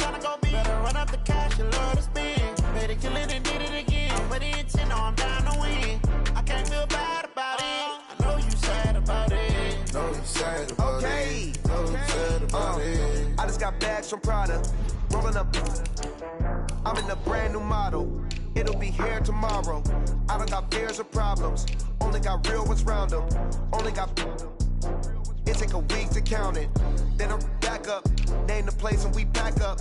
tryna go big. Better run up the cash, you love to spend. Better kill it and did it again. But the intent, no, I'm down to win. I can't feel bad about it. I know you sad about it. Know you sad about it. Know you sad about it. I just got bags from Prada. Rolling up. I'm in a brand new model. It'll be here tomorrow. I don't got fears or problems. Only got real ones round them. Only got. It take a week to count it. Then I'm back up. Name the place and we pack up.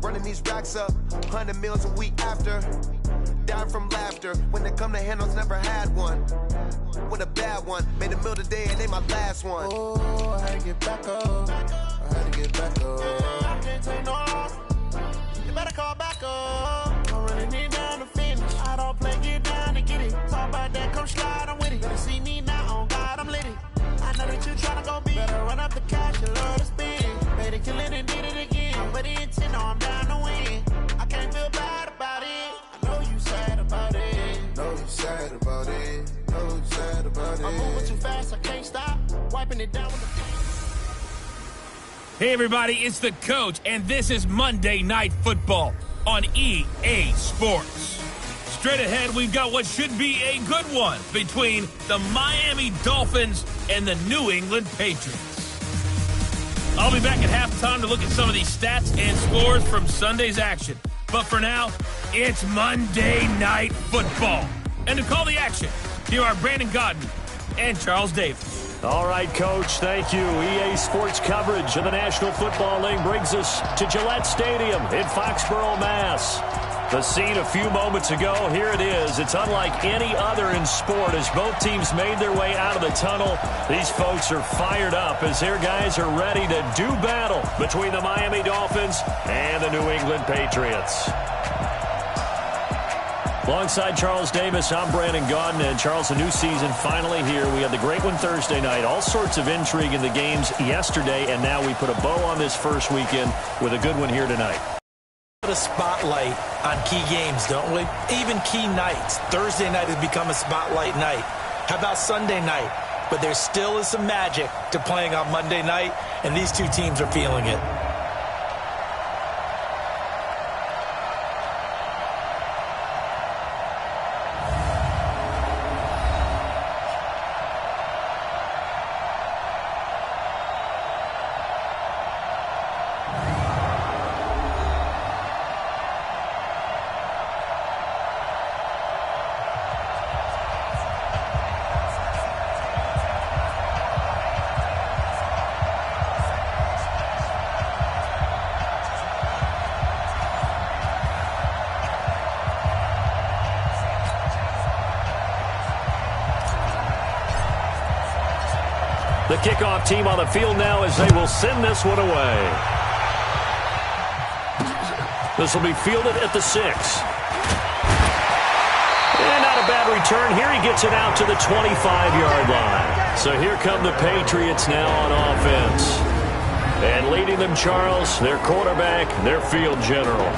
Running these racks up. 100 meals a week after. Down from laughter. When they come to handles, never had one. With a bad one. Made a meal today and they my last one. Oh, I had to get back up. I had to get back up. I can't take no loss. You better call back up. I'm running it down to finish. I don't play, get down to get it. Talk about that, come slide, I'm with it. Better see me now, on God, I'm lit it. I know that you tryna go big. Better run up the cash, you love to spend. Better kill it and did it again. But the intent, no, I'm down to win. I can't feel bad about it. I know you sad about it. Know you sad about it. Know you sad about it. I'm moving too fast, I can't stop. Wiping it down with the... Hey everybody, it's the coach, and this is Monday Night Football on EA Sports. Straight ahead, we've got what should be a good one between the Miami Dolphins and the New England Patriots. I'll be back at halftime to look at some of these stats and scores from Sunday's action. But for now, it's Monday Night Football. And to call the action, here are Brandon Godden and Charles Davis. All right, Coach, thank you. EA Sports coverage of the National Football League brings us to Gillette Stadium in Foxborough, Mass. The scene a few moments ago, here it is. It's unlike any other in sport as both teams made their way out of the tunnel. These folks are fired up as their guys are ready to do battle between the Miami Dolphins and the New England Patriots. Alongside Charles Davis, I'm Brandon Godden. And Charles, a new season finally here. We had the great one Thursday night. All sorts of intrigue in the games yesterday, and now we put a bow on this first weekend with a good one here tonight. Put a spotlight on key games, don't we? Even key nights. Thursday night has become a spotlight night. How about Sunday night? But there still is some magic to playing on Monday night, and these two teams are feeling it. The kickoff team on the field now as they will send this one away. This will be fielded at the 6. And not a bad return. Here he gets it out to the 25-yard line. So here come the Patriots now on offense. And leading them, Charles, their quarterback, their field general.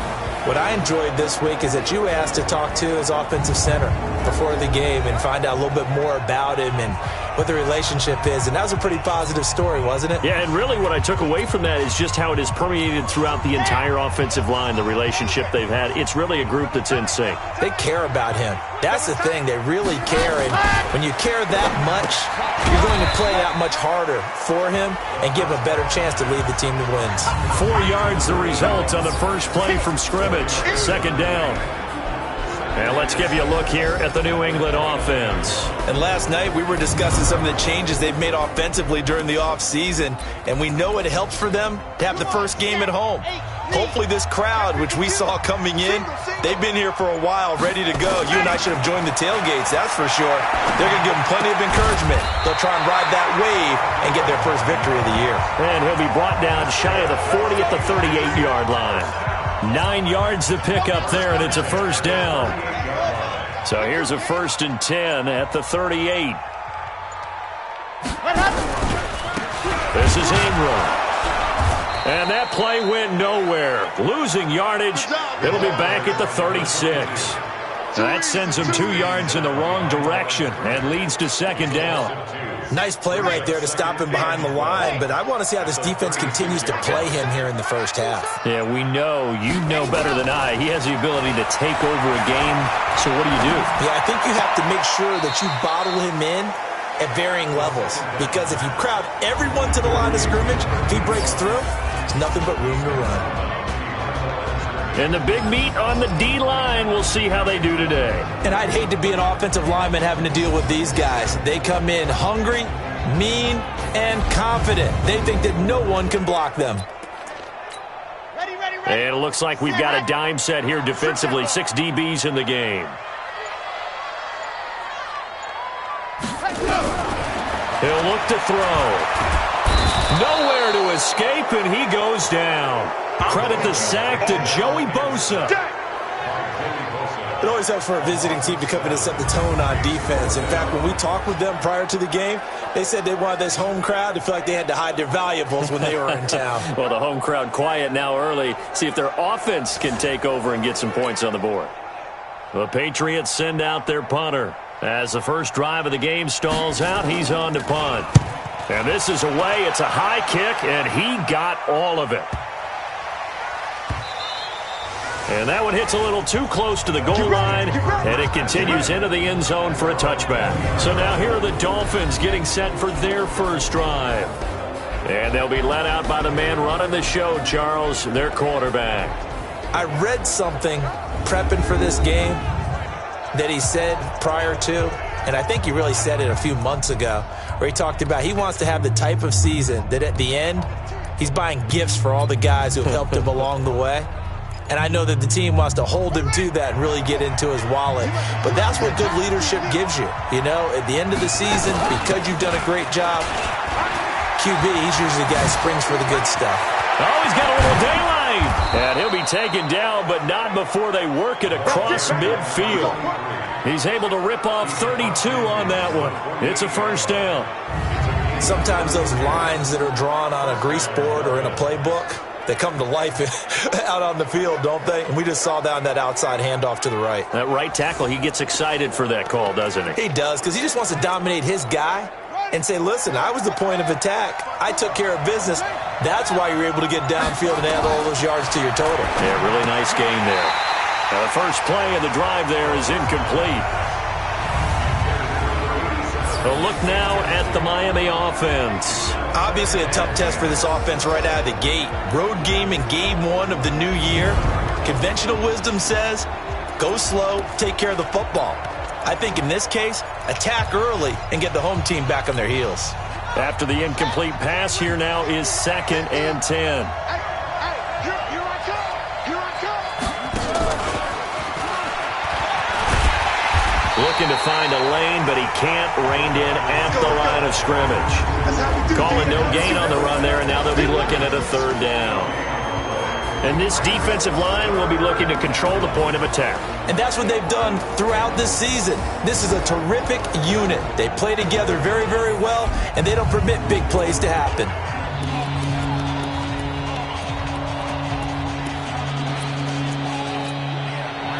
What I enjoyed this week is that you asked to talk to his offensive center before the game and find out a little bit more about him and what the relationship is. And that was a pretty positive story, wasn't it? Yeah, and really what I took away from that is just how it has permeated throughout the entire offensive line, the relationship they've had. It's really a group that's in sync. They care about him. That's the thing. They really care. And when you care that much, you're going to play that much harder for him and give him a better chance to lead the team to wins. 4 yards the result on the first play from scrimmage. Second down. And let's give you a look here at the New England offense. And last night we were discussing some of the changes they've made offensively during the offseason, and we know it helps for them to have the first game at home. Hopefully this crowd, which we saw coming in, they've been here for a while, ready to go. You and I should have joined the tailgates, that's for sure. They're going to give them plenty of encouragement. They'll try and ride that wave and get their first victory of the year. And he'll be brought down shy of the 40 at the 38-yard line. 9 yards to pick up there, and it's a first down. So here's a 1st and 10 at the 38. This is Ingram. And that play went nowhere. Losing yardage. It'll be back at the 36. That sends him 2 yards in the wrong direction and leads to second down. Nice play right there to stop him behind the line, but I want to see how this defense continues to play him here in the first half. Yeah, we know. You know better than I. He has the ability to take over a game, so what do you do? Yeah, I think you have to make sure that you bottle him in at varying levels, because if you crowd everyone to the line of scrimmage, if he breaks through, there's nothing but room to run. And the big meat on the D-line, we'll see how they do today. And I'd hate to be an offensive lineman having to deal with these guys. They come in hungry, mean, and confident. They think that no one can block them. And it looks like we've got a dime set here defensively. 6 DBs in the game. He'll look to throw. Nowhere to escape, and he goes down. Credit the sack to Joey Bosa. It always helps for a visiting team to come in and set the tone on defense. In fact, when we talked with them prior to the game, they said they wanted this home crowd to feel like they had to hide their valuables when they were in town. Well, the home crowd quiet now early. See if their offense can take over and get some points on the board. The Patriots send out their punter. As the first drive of the game stalls out, he's on to punt. And this is away. It's a high kick, and he got all of it. And that one hits a little too close to the goal line, and it continues into the end zone for a touchback. So now here are the Dolphins getting set for their first drive. And they'll be led out by the man running the show, Charles, their quarterback. I read something prepping for this game that he said prior to, and I think he really said it a few months ago, where he talked about he wants to have the type of season that at the end, he's buying gifts for all the guys who have helped him along the way. And I know that the team wants to hold him to that and really get into his wallet. But that's what good leadership gives you. You know, at the end of the season, because you've done a great job, QB, he's usually the guy who springs for the good stuff. Oh, he's got a little daylight. And he'll be taken down, but not before they work it across midfield. He's able to rip off 32 on that one. It's a first down. Sometimes those lines that are drawn on a grease board or in a playbook, they come to life out on the field, don't they? And we just saw down that outside handoff to the right. That right tackle, he gets excited for that call, doesn't he? He does, because he just wants to dominate his guy and say, listen, I was the point of attack. I took care of business. That's why you're able to get downfield and add all those yards to your total. Yeah, really nice game there. Now, the first play of the drive there is incomplete. A look now at the Miami offense. Obviously a tough test for this offense right out of the gate. Road game in game 1 of the new year. Conventional wisdom says, go slow, take care of the football. I think in this case, attack early and get the home team back on their heels. After the incomplete pass, here now is 2nd and 10. Looking to find a lane, but he can't. Reined in at the line of scrimmage. Calling no gain on the run there, and now they'll be looking at a 3rd down. And this defensive line will be looking to control the point of attack. And that's what they've done throughout this season. This is a terrific unit. They play together very, very well, and they don't permit big plays to happen.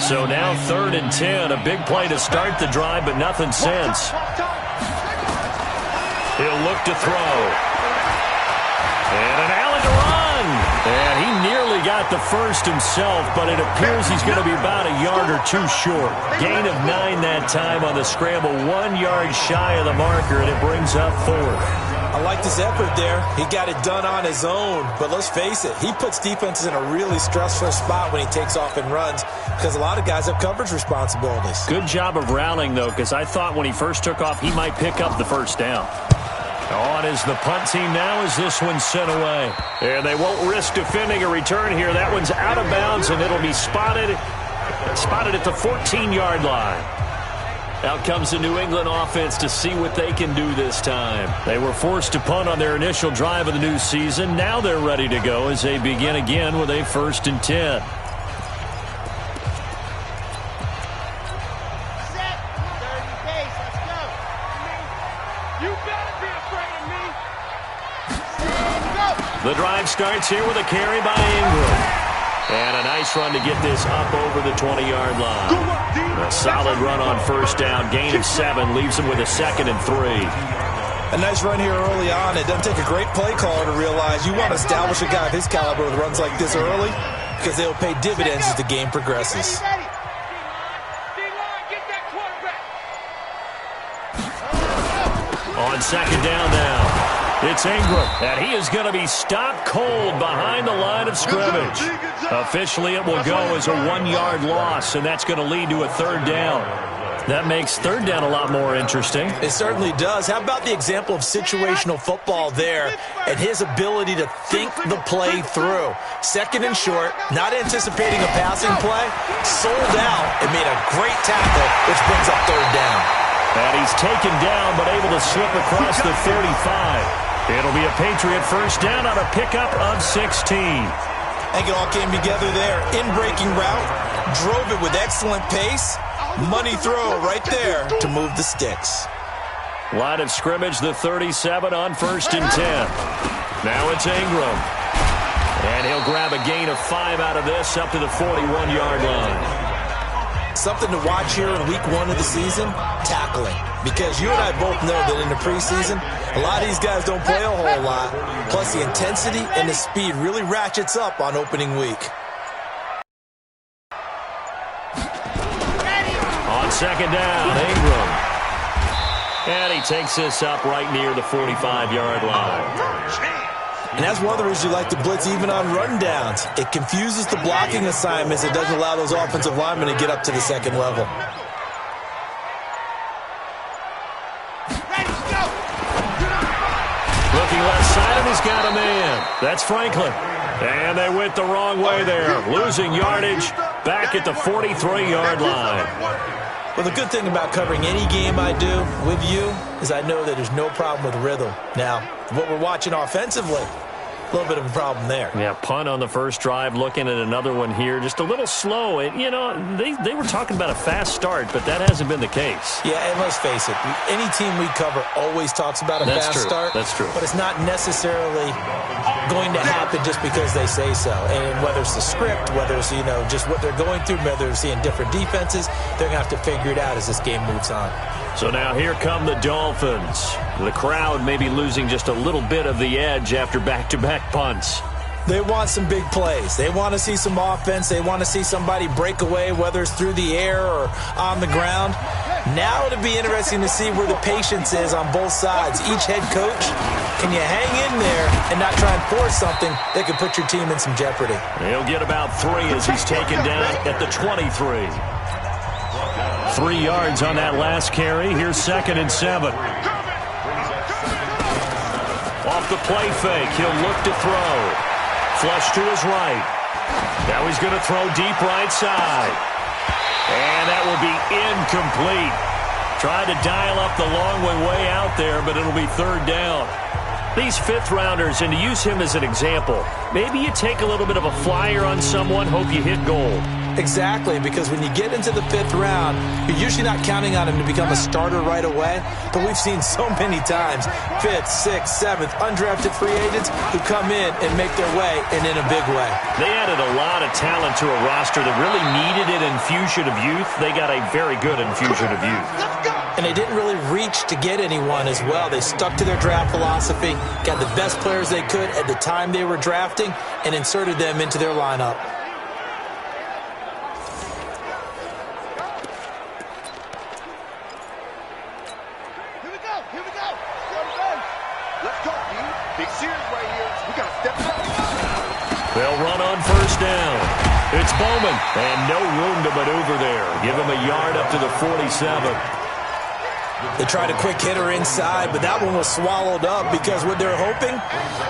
So now 3rd and 10, a big play to start the drive, but nothing since. He'll look to throw. And an alley to run. And he nearly got the first himself, but it appears he's going to be about a yard or 2 short. Gain of 9 that time on the scramble, 1 yard shy of the marker, and it brings up 4th. I like this effort there. He got it done on his own. But let's face it, he puts defenses in a really stressful spot when he takes off and runs because a lot of guys have coverage responsibilities. Good job of rallying, though, because I thought when he first took off, he might pick up the first down. On is the punt team now as this one's sent away. And they won't risk defending a return here. That one's out of bounds, and it'll be spotted at the 14-yard line. Out comes the New England offense to see what they can do this time. They were forced to punt on their initial drive of the new season. Now they're ready to go as they begin again with a 1st and 10. The drive starts here with a carry by Ingram. And a nice run to get this up over the 20-yard line. A solid run on first down. Gain of 7 leaves him with a 2nd and 3. A nice run here early on. It doesn't take a great play caller to realize you want to establish a guy of his caliber with runs like this early because they'll pay dividends as the game progresses. On second down now, it's Ingram, and he is going to be stopped cold behind the line of scrimmage. Officially, it will go as a 1-yard loss, and that's going to lead to a 3rd down. That makes 3rd down a lot more interesting. It certainly does. How about the example of situational football there and his ability to think the play through? 2nd and short, not anticipating a passing play, sold out and made a great tackle, which brings up 3rd down. And he's taken down but able to slip across the 35. It'll be a Patriot first down on a pickup of 16. I think it all came together there. In-breaking route, drove it with excellent pace. Money throw right there to move the sticks. Line of scrimmage, the 37 on 1st and 10. Now it's Ingram. And he'll grab a gain of 5 out of this up to the 41-yard line. Something to watch here in week 1 of the season, tackling. Because you and I both know that in the preseason, a lot of these guys don't play a whole lot. Plus the intensity and the speed really ratchets up on opening week. On second down, Ingram. And he takes this up right near the 45-yard line. And that's one of the reasons you like to blitz even on rundowns. It confuses the blocking assignments. It doesn't allow those offensive linemen to get up to the 2nd level. Looking left side, and he's got a man. That's Franklin. And they went the wrong way there, losing yardage back at the 43-yard line. Well, the good thing about covering any game I do with you is I know that there's no problem with rhythm. Now, what we're watching offensively, a little bit of a problem there. Yeah, punt on the first drive, looking at another one here. Just a little slow. And, you know, they were talking about a fast start, but that hasn't been the case. Yeah, and let's face it, any team we cover always talks about a fast start. That's true. But it's not necessarily going to happen just because they say so. And whether it's the script, whether it's, you know, just what they're going through, whether they're seeing different defenses, they're going to have to figure it out as this game moves on. So now here come the Dolphins. The crowd may be losing just a little bit of the edge after back-to-back punts. They want some big plays. They want to see some offense. They want to see somebody break away, whether it's through the air or on the ground. Now it'll be interesting to see where the patience is on both sides. Each head coach, can you hang in there and not try and force something that could put your team in some jeopardy? He'll get about 3 as he's taken down at the 23. 3 yards on that last carry. Here's 2nd and 7. Off the play fake, he'll look to throw. Flush to his right. Now he's going to throw deep right side. And that will be incomplete. Tried to dial up the long way out there, but it'll be 3rd down. These 5th-rounders, and to use him as an example, maybe you take a little bit of a flyer on someone, hope you hit gold. Exactly, because when you get into the 5th round, you're usually not counting on him to become a starter right away, but we've seen so many times 5th, 6th, 7th, undrafted free agents who come in and make their way, and in a big way. They added a lot of talent to a roster that really needed an infusion of youth. They got a very good infusion of youth. And they didn't really reach to get anyone as well. They stuck to their draft philosophy, got the best players they could at the time they were drafting, and inserted them into their lineup. They'll run on first down. It's Bowman, and no room to maneuver there. Give him a yard up to the 47. They tried a quick hitter inside, but that one was swallowed up because what they're hoping,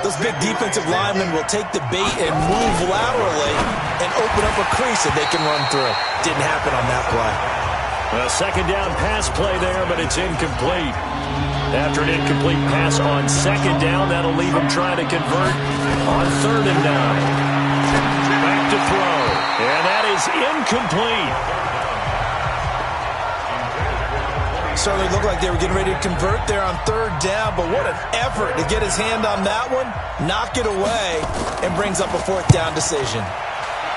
those big defensive linemen will take the bait and move laterally and open up a crease that they can run through. Didn't happen on that play. A 2nd down pass play there, but it's incomplete. After an incomplete pass on 2nd down, that'll leave him trying to convert on 3rd and 9. Back to throw, and that is incomplete. Certainly looked like they were getting ready to convert there on 3rd down, but what an effort to get his hand on that one, knock it away, and brings up a 4th down decision.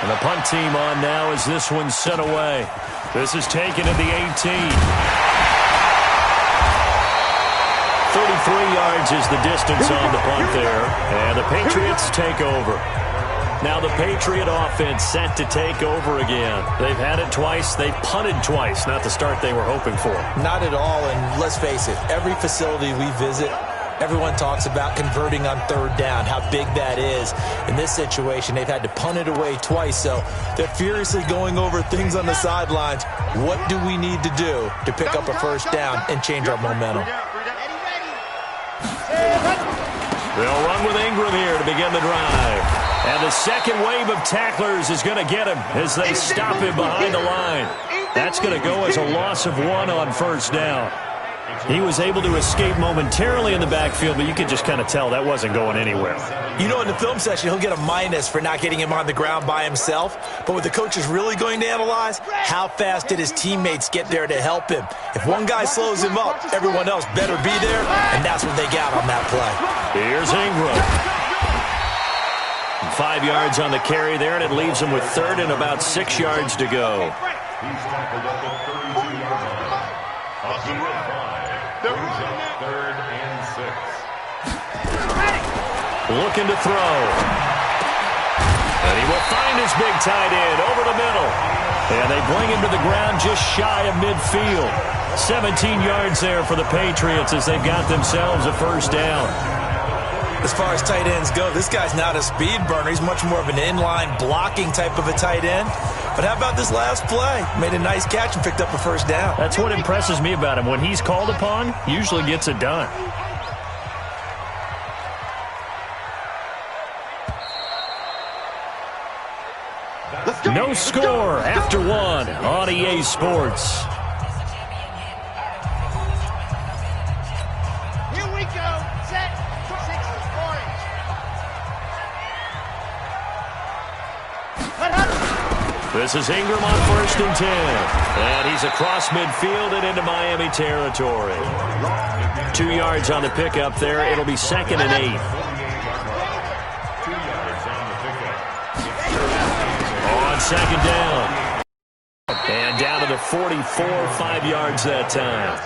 And the punt team on now as this one's sent away. This is taken at the 18. 33 yards is the distance on the punt there. And the Patriots take over. Now the Patriot offense set to take over again. They've had it twice. They've punted twice. Not the start they were hoping for. Not at all, and let's face it, every facility we visit, everyone talks about converting on third down, how big that is. In this situation, they've had to punt it away twice, so they're furiously going over things on the sidelines. What do we need to do to pick up a first down and change our momentum? They'll run with Ingram here to begin the drive. And the second wave of tacklers is going to get him as they stop him behind the line. That's going to go as a loss of 1 on first down. He was able to escape momentarily in the backfield, but you could just kind of tell that wasn't going anywhere. You know, in the film session, he'll get a minus for not getting him on the ground by himself. But what the coach is really going to analyze, how fast did his teammates get there to help him? If one guy slows him up, everyone else better be there, and that's what they got on that play. Here's Ingram. 5 yards on the carry there, and it leaves him with third and about 6 yards to go. Looking to throw. And he will find his big tight end over the middle. And they bring him to the ground just shy of midfield. 17 yards there for the Patriots as they've got themselves a first down. As far as tight ends go, this guy's not a speed burner. He's much more of an inline blocking type of a tight end. But how about this last play? Made a nice catch and picked up a first down. That's what impresses me about him. When he's called upon, usually gets it done. No score after 1 on EA Sports. Here we go. Set. 6 orange. This is Ingram on 1st and 10. And he's across midfield and into Miami territory. 2 yards on the pickup there. It'll be 2nd and 8. On 2nd down. And down to the 44, 5 yards that time.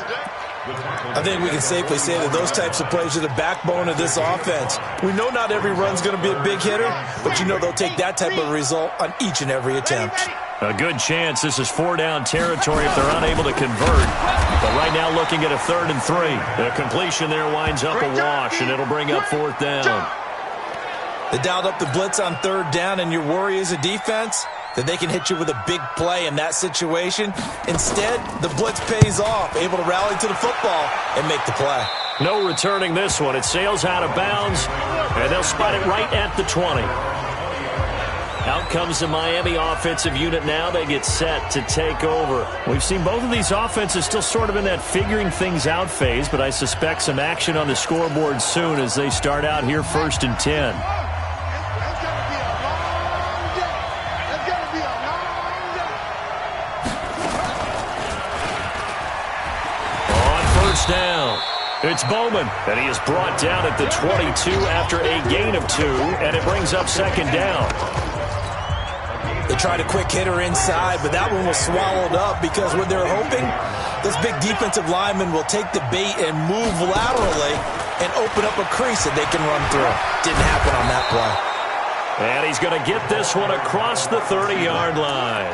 I think we can safely say that those types of plays are the backbone of this offense. We know not every run's going to be a big hitter, but you know they'll take that type of result on each and every attempt. A good chance this is 4 down territory if they're unable to convert. But right now looking at a 3rd and 3. The completion there winds up a wash, and it'll bring up 4th down. They dialed up the blitz on 3rd down, and your worry as a defense that they can hit you with a big play in that situation. Instead, the blitz pays off, able to rally to the football and make the play. No returning this one. It sails out of bounds, and they'll spot it right at the 20. Out comes the Miami offensive unit now. They get set to take over. We've seen both of these offenses still sort of in that figuring things out phase, but I suspect some action on the scoreboard soon as they start out here 1st and 10. Down. It's Bowman, and he is brought down at the 22 after a gain of 2, and it brings up 2nd down. They tried a quick hitter inside, but that one was swallowed up because what they're hoping, this big defensive lineman will take the bait and move laterally and open up a crease that they can run through. Didn't happen on that play. And he's going to get this one across the 30-yard line.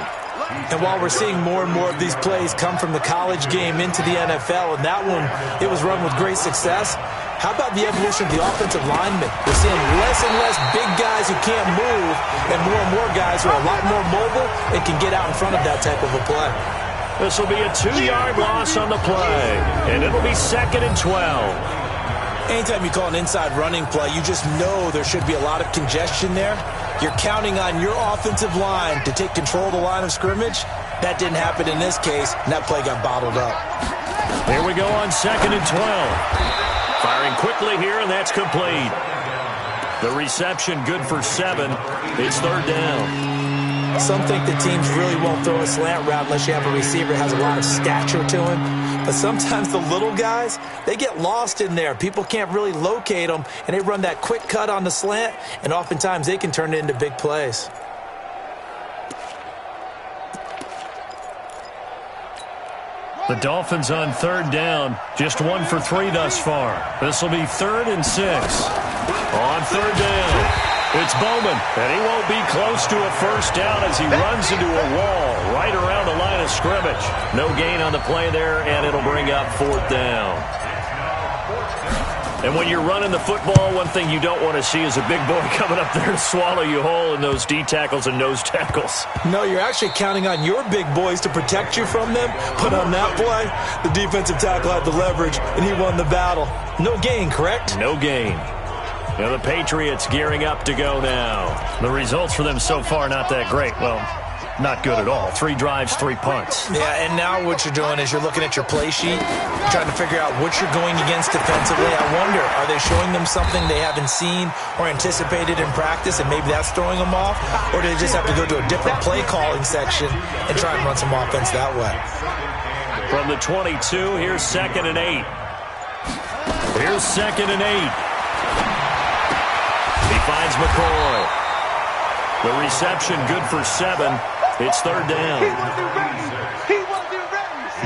And while we're seeing more and more of these plays come from the college game into the NFL, and that one, it was run with great success, how about the evolution of the offensive linemen? We're seeing less and less big guys who can't move and more guys who are a lot more mobile and can get out in front of that type of a play. This will be a 2-yard loss on the play, and it'll be 2nd and 12. Anytime you call an inside running play, you just know there should be a lot of congestion there. You're counting on your offensive line to take control of the line of scrimmage. That didn't happen in this case, and that play got bottled up. Here we go on 2nd and 12. Firing quickly here, and that's complete. The reception good for 7. It's 3rd down. Some think the teams really won't throw a slant route unless you have a receiver that has a lot of stature to him. But sometimes the little guys, they get lost in there. People can't really locate them, and they run that quick cut on the slant, and oftentimes they can turn it into big plays. The Dolphins on third down, just 1 for 3 thus far. This will be 3rd and 6. On third down, it's Bowman, and he won't be close to a first down as he runs into a wall right around the line of scrimmage. No gain on the play there, and it'll bring up 4th down. And when you're running the football, one thing you don't want to see is a big boy coming up there to swallow you whole in those D tackles and nose tackles. No, you're actually counting on your big boys to protect you from them. But on that play, the defensive tackle had the leverage, and he won the battle. No gain, correct? No gain. Now the Patriots gearing up to go now. The results for them so far not that great. Well, not good at all. 3 drives, 3 punts. Yeah, and now what you're doing is you're looking at your play sheet, trying to figure out what you're going against defensively. I wonder, are they showing them something they haven't seen or anticipated in practice, and maybe that's throwing them off? Or do they just have to go to a different play calling section and try and run some offense that way? From the 22, here's 2nd and 8. Here's 2nd and 8. He finds McCoy. The reception good for 7. It's 3rd down.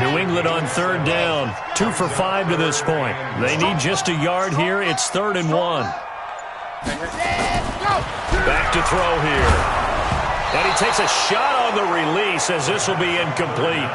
New England on 3rd down. 2 for 5 to this point. They need just a yard here. It's 3rd and 1. Back to throw here. And he takes a shot on the release as this will be incomplete.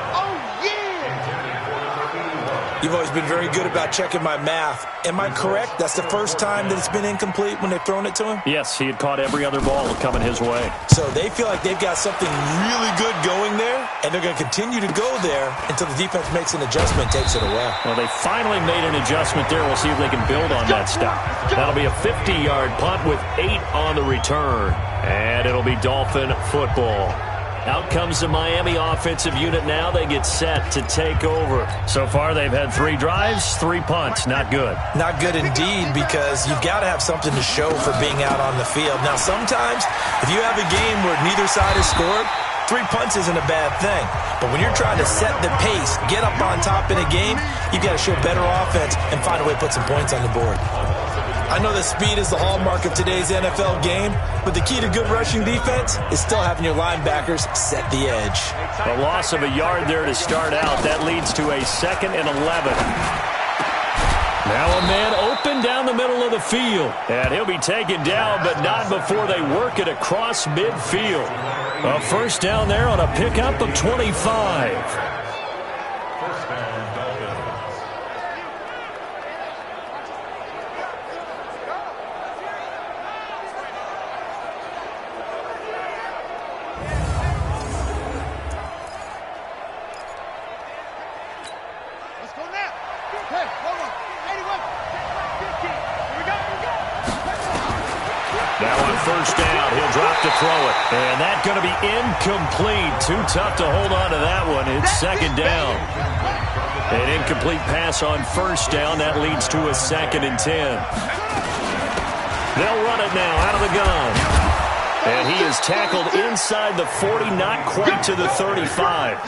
You've always been very good about checking my math. Am I correct? That's the first time that it's been incomplete when they've thrown it to him? Yes, he had caught every other ball coming his way. So they feel like they've got something really good going there, and they're going to continue to go there until the defense makes an adjustment and takes it away. Well, they finally made an adjustment there. We'll see if they can build on that stop. That'll be a 50-yard punt with 8 on the return. And it'll be Dolphin football. Out comes the Miami offensive unit now. They get set to take over. So far, they've had 3 drives, 3 punts. Not good. Not good indeed, because you've got to have something to show for being out on the field. Now, sometimes, if you have a game where neither side has scored, 3 punts isn't a bad thing. But when you're trying to set the pace, get up on top in a game, you've got to show better offense and find a way to put some points on the board. I know that speed is the hallmark of today's NFL game, but the key to good rushing defense is still having your linebackers set the edge. A loss of a yard there to start out. That leads to a 2nd and 11. Now a man open down the middle of the field. And he'll be taken down, but not before they work it across midfield. A first down there on a pickup of 25. First down, he'll drop to throw it. And that's going to be incomplete. Too tough to hold on to that one. It's 2nd down. An incomplete pass on first down. That leads to a 2nd and 10. They'll run it now out of the gun. And he is tackled inside the 40, not quite to the 35.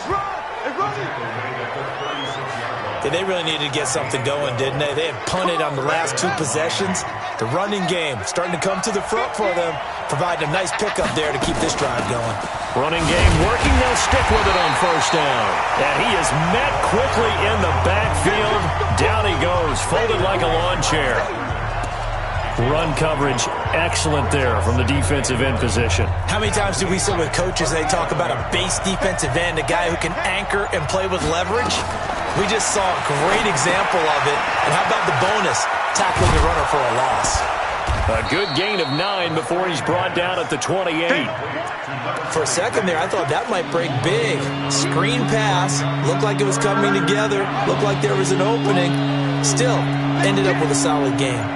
Yeah, they really needed to get something going, didn't they? They had punted on the last 2 possessions. The running game starting to come to the front for them, providing a nice pickup there to keep this drive going. Running game working. They'll stick with it on first down. And he is met quickly in the backfield. Down he goes, folded like a lawn chair. Run coverage, excellent there from the defensive end position. How many times do we sit with coaches and they talk about a base defensive end, a guy who can anchor and play with leverage? We just saw a great example of it. And how about the bonus, tackling the runner for a loss? A good gain of 9 before he's brought down at the 28. For a second there, I thought that might break big. Screen pass, looked like it was coming together, looked like there was an opening. Still, ended up with a solid game.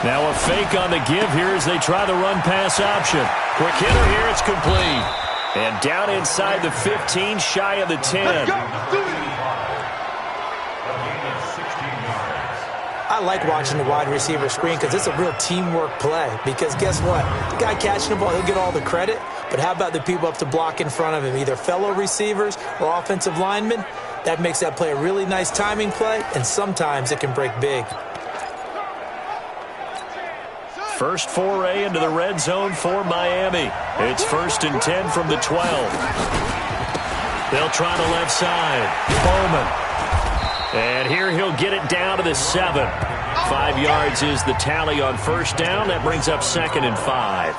Now a fake on the give here as they try the run-pass option. Quick hitter here, it's complete. And down inside the 15, shy of the 10. I like watching the wide receiver screen because it's a real teamwork play. Because guess what? The guy catching the ball, he'll get all the credit. But how about the people up to block in front of him, either fellow receivers or offensive linemen? That makes that play a really nice timing play, and sometimes it can break big. First foray into the red zone for Miami. It's 1st and 10 from the 12. They'll try the left side. Bowman. And here he'll get it down to the 7. 5 yards is the tally on first down. That brings up 2nd and 5.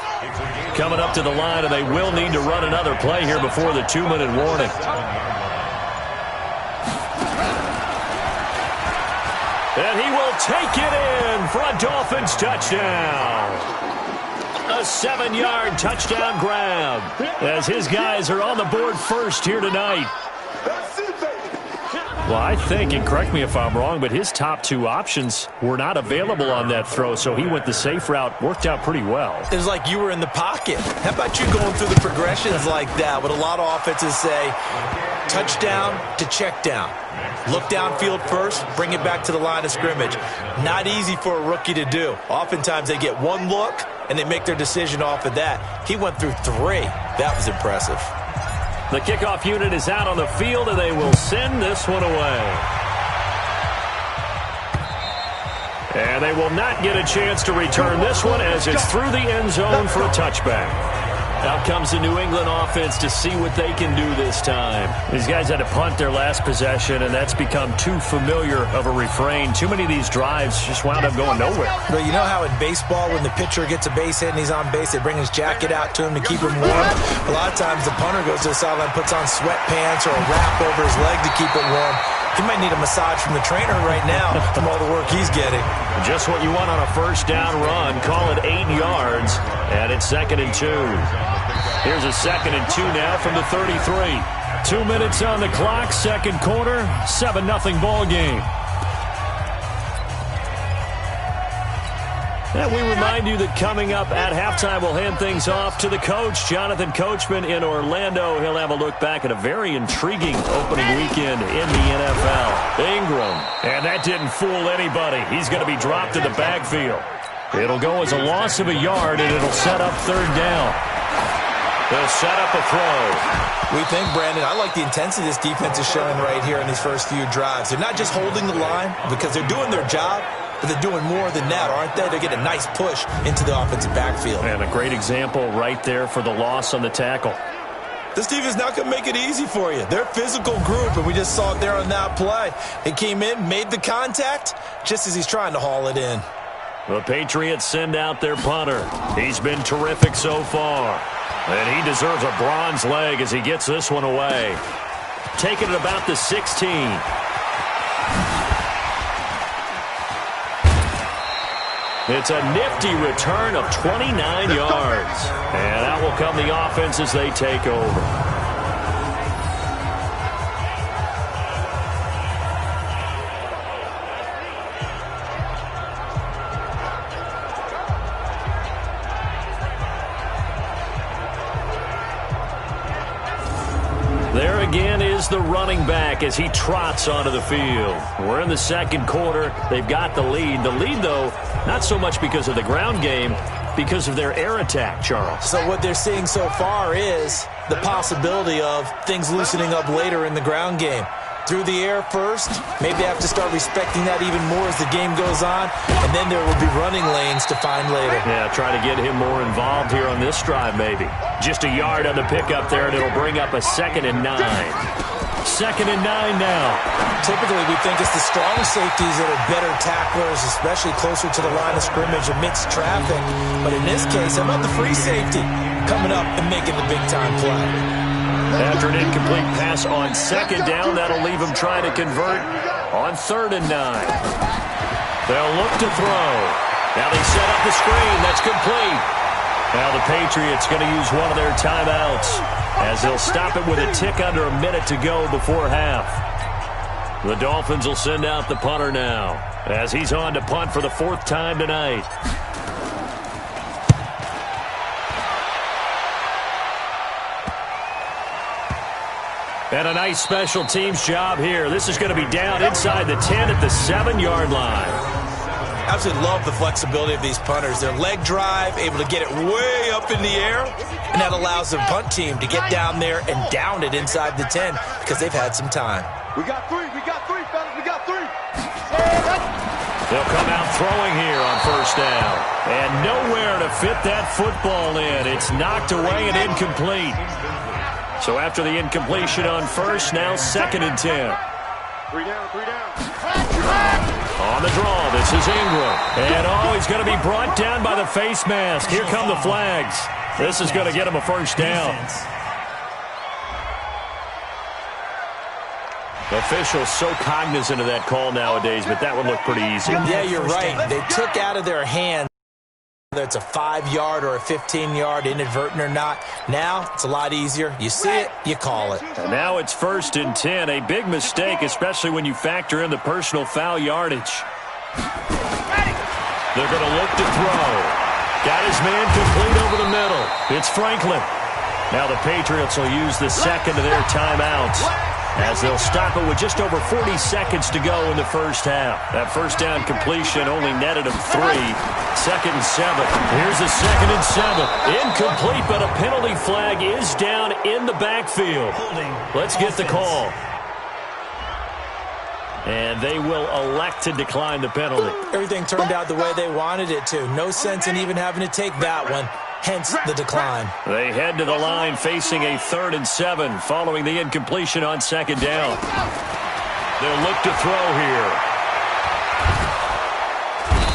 Coming up to the line, and they will need to run another play here before the 2-minute warning. And he will take it in for a Dolphins touchdown. A 7-yard touchdown grab as his guys are on the board first here tonight. Well, I think, and correct me if I'm wrong, but his top 2 options were not available on that throw, so he went the safe route. Worked out pretty well. It was like you were in the pocket. How about you going through the progressions like that? What a lot of offenses say, touchdown to check down. Look downfield first, bring it back to the line of scrimmage. Not easy for a rookie to do. Oftentimes they get one look, and they make their decision off of that. He went through 3. That was impressive. The kickoff unit is out on the field, and they will send this one away. And they will not get a chance to return this one as it's through the end zone for a touchback. Out comes the New England offense to see what they can do this time. These guys had to punt their last possession, and that's become too familiar of a refrain. Too many of these drives just wound up going nowhere. But you know how in baseball, when the pitcher gets a base hit and he's on base, they bring his jacket out to him to keep him warm? A lot of times the punter goes to the sideline, puts on sweatpants or a wrap over his leg to keep it warm. He might need a massage from the trainer right now from all the work he's getting. Just what you want on a first down run. Call it 8 yards, and it's 2nd and 2. Here's a 2nd and 2 now from the 33. 2 minutes on the clock, second quarter, 7-0 ball game. And we remind you that coming up at halftime, we'll hand things off to the coach, Jonathan Coachman in Orlando. He'll have a look back at a very intriguing opening weekend in the NFL. Ingram, and that didn't fool anybody. He's going to be dropped in the backfield. It'll go as a loss of a yard, and it'll set up 3rd down. They'll set up a throw. We think, Brandon, I like the intensity this defense is showing right here in these first few drives. They're not just holding the line because they're doing their job, but they're doing more than that, aren't they? They're getting a nice push into the offensive backfield. And a great example right there for the loss on the tackle. This defense is not going to make it easy for you. They're a physical group, and we just saw it there on that play. He came in, made the contact, just as he's trying to haul it in. The Patriots send out their punter. He's been terrific so far. And he deserves a bronze leg as he gets this one away. Taking it about the 16. It's a nifty return of 29 yards. And that will come the offense as they take over. There again is the running back as he trots onto the field. We're in the second quarter. They've got the lead. The lead, though, not so much because of the ground game, because of their air attack, Charles. So what they're seeing so far is the possibility of things loosening up later in the ground game. Through the air first, maybe they have to start respecting that even more as the game goes on, and then there will be running lanes to find later. Yeah, try to get him more involved here on this drive, maybe. Just a yard on the pickup there, and it'll bring up a 2nd and 9. 2nd and 9 now. Typically, we think it's the strong safeties that are better tacklers, especially closer to the line of scrimmage amidst traffic. But in this case, how about the free safety coming up and making the big-time play? After an incomplete pass on 2nd down, that'll leave him trying to convert on 3rd and 9. They'll look to throw. Now they set up the screen. That's complete. Now the Patriots going to use one of their timeouts as they'll stop it with a tick under a minute to go before half. The Dolphins will send out the punter now as he's on to punt for the 4th time tonight. And a nice special teams job here. This is going to be down inside the 10 at the 7-yard line. Absolutely love the flexibility of these punters. Their leg drive, able to get it way up in the air, and that allows the punt team to get down there and down it inside the 10 because they've had some time. We got 3, fellas, we got 3. They'll come out throwing here on 1st down. And nowhere to fit that football in. It's knocked away and incomplete. So after the incompletion on first, now 2nd and 10. 3 down, 3 down. On the draw, this is Ingram. And, he's going to be brought down by the face mask. Here come the flags. This is going to get him a first down. Officials so cognizant of that call nowadays, but that one looked pretty easy. Yeah, you're right. They took out of their hands whether it's a 5-yard or a 15-yard, inadvertent or not. Now it's a lot easier. You see it, you call it. And now it's 1st and 10. A big mistake, especially when you factor in the personal foul yardage. They're going to look to throw. Got his man complete over the middle. It's Franklin. Now the Patriots will use the second of their timeouts, as they'll stop it with just over 40 seconds to go in the first half. That first down completion only netted him 3. 2nd and 7. Here's the 2nd and 7. Incomplete, but a penalty flag is down in the backfield. Let's get the call. And they will elect to decline the penalty. Everything turned out the way they wanted it to. No sense in even having to take that one. Hence the decline. They head to the line facing a 3rd and 7 following the incompletion on 2nd down. They'll look to throw here.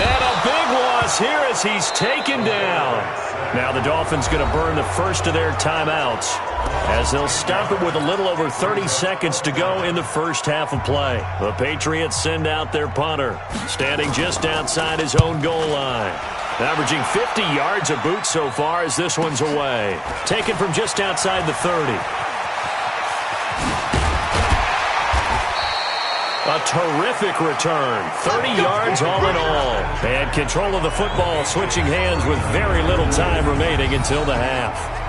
And a big loss here as he's taken down. Now the Dolphins going to burn the first of their timeouts, as they'll stop it with a little over 30 seconds to go in the first half of play. The Patriots send out their punter, standing just outside his own goal line. Averaging 50 yards a boot so far as this one's away. Taken from just outside the 30. A terrific return. 30 yards all in all. And control of the football switching hands with very little time remaining until the half.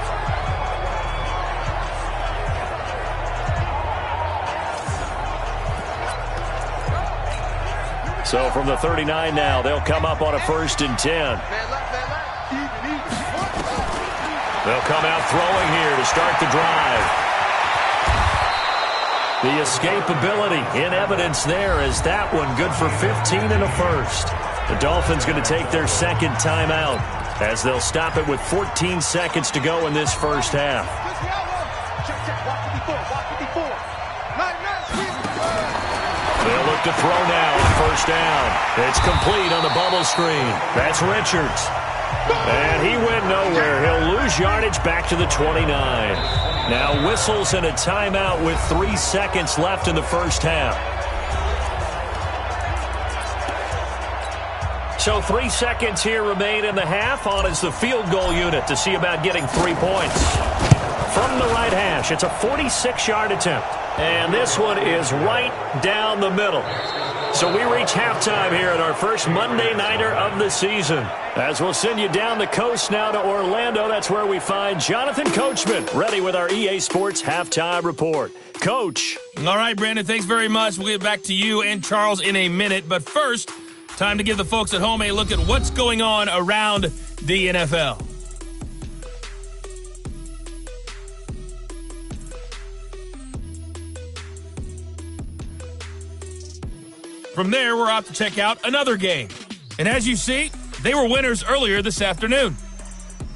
So from the 39 now, they'll come up on a 1st and 10. They'll come out throwing here to start the drive. The escapability in evidence there, as that one good for 15 and a first. The Dolphins going to take their 2nd timeout, as they'll stop it with 14 seconds to go in this first half. They'll look to throw now on 1st down. It's complete on the bubble screen. That's Richards. And he went nowhere. He'll lose yardage back to the 29. Now whistles and a timeout with 3 seconds left in the first half. So 3 seconds here remain in the half. On is the field goal unit to see about getting 3 points. From the right hash, it's a 46-yard attempt. And this one is right down the middle. So we reach halftime here at our first Monday Nighter of the season, as we'll send you down the coast now to Orlando. That's where we find Jonathan Coachman, ready with our EA Sports Halftime Report. Coach. All right, Brandon, thanks very much. We'll get back to you and Charles in a minute. But first, time to give the folks at home a look at what's going on around the NFL. From there, we're off to check out another game. And as you see, they were winners earlier this afternoon.